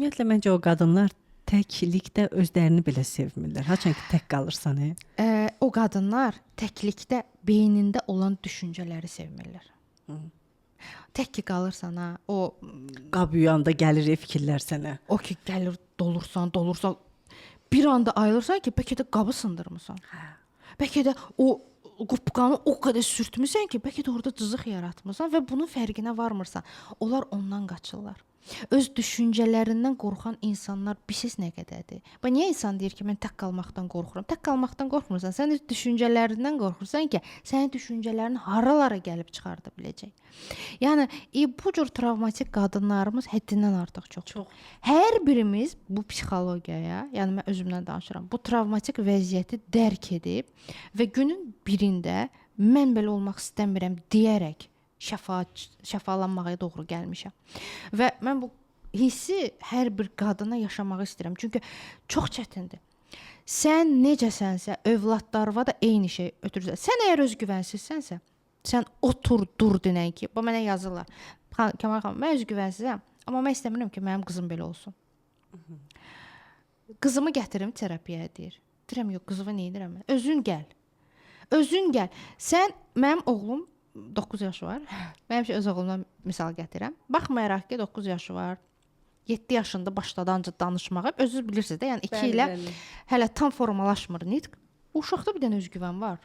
Ümumiyyətlə məncə o qadınlar təklikdə özlərini belə sevmirlər. Haçan ki tək qalırsan. O qadınlar təklikdə beynində olan düşüncələri sevmirlər. Tək ki qalırsan ha, o qab yuyanda gəlir fikirlər sənə. O ki gəlir dolursan, bir anda ayılırsan ki, bəlkə də qabı sındırmısan. Bəlkə də o qupqanı o qədər sürtmüsən ki, bəlkə də orada cızıq yaratmısan və bunun fərqinə varmırsan. Onlar ondan qaçırlar. Öz düşüncələrindən qorxan insanlar bilirsiz nə qədərdir? Bax niyə insan deyir ki, mən tək qalmaqdan qorxuram? Tək qalmaqdan qorxmursan, sən öz düşüncələrindən qorxursan ki, sənin düşüncələrin haralara gəlib çıxarda biləcək. Yəni bu cür travmatik qadınlarımız həddindən artıq çox. Hər birimiz bu psixologiyaya, yəni mən özümdən danışıram, bu travmatik vəziyyəti dərk edib və günün birində mən belə olmaq istəmirəm deyərək şəfalanmağa doğru gəlmişəm. Və mən bu hissi hər bir qadına yaşamağı istəyirəm. Çünki çox çətindir. Sən necəsənsə, övladlarına da eyni şey ötürürsən. Sən əgər özgüvənsizsənsə, sən otur, dur denən ki, bu mənə yazırlar. Kəmal xanım, mən özgüvənsizəm, amma mən istəmirəm ki, mənim qızım belə olsun. Qızımı gətirim terapiyaya deyir. Deyirəm, yox, qızımı nə edirəm mən? Özün gəl. Özün gəl. Sən, mənim oğlum 9 yaşı var. Mən həmişə öz oğlumdan misal gətirirəm. Baxmayaraq ki, 9 yaşı var. 7 yaşında başladı ancaq danışmağa. Özünüz bilirsiniz də, yəni 2 ilə hələ tam formalaşmır nitq. Uşaqda bir dənə özgüvən var.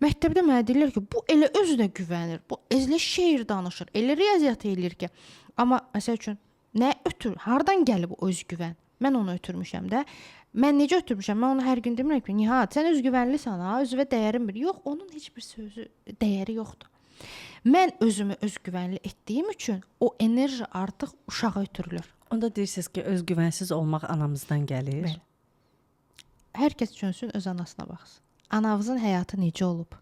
Məktəbdə mənə deyirlər ki, bu elə özünə güvənir. Bu elə şeir danışır, elə riyaziyyat eləyir ki. Amma məsəl üçün nə ötür? Hardan gəlib o özgüvən? Mən onu ötürmüşəm də. Mən necə ötürmüşəm? Mən onu hər gün demirəm ki, Nihat, sən özgüvənlisən ha, özünə dəyərin bil. Yox, onun heç bir sözü, dəyəri yoxdur. Mən özümü özgüvənli etdiyim üçün o enerji artıq uşağa ötürülür. Onda deyirsiniz ki, özgüvənsiz olmaq anamızdan gəlir. Bəli. Hər kəs düşünsün, öz anasına baxsın. Anavızın həyatı necə olub?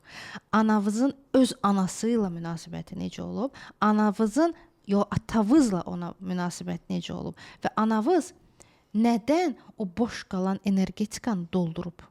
Anavızın öz anası ilə münasibəti necə olub? Anavızın atavızla ona münasibət necə olub? Və anavız nədən o boş qalan energetikanı doldurub?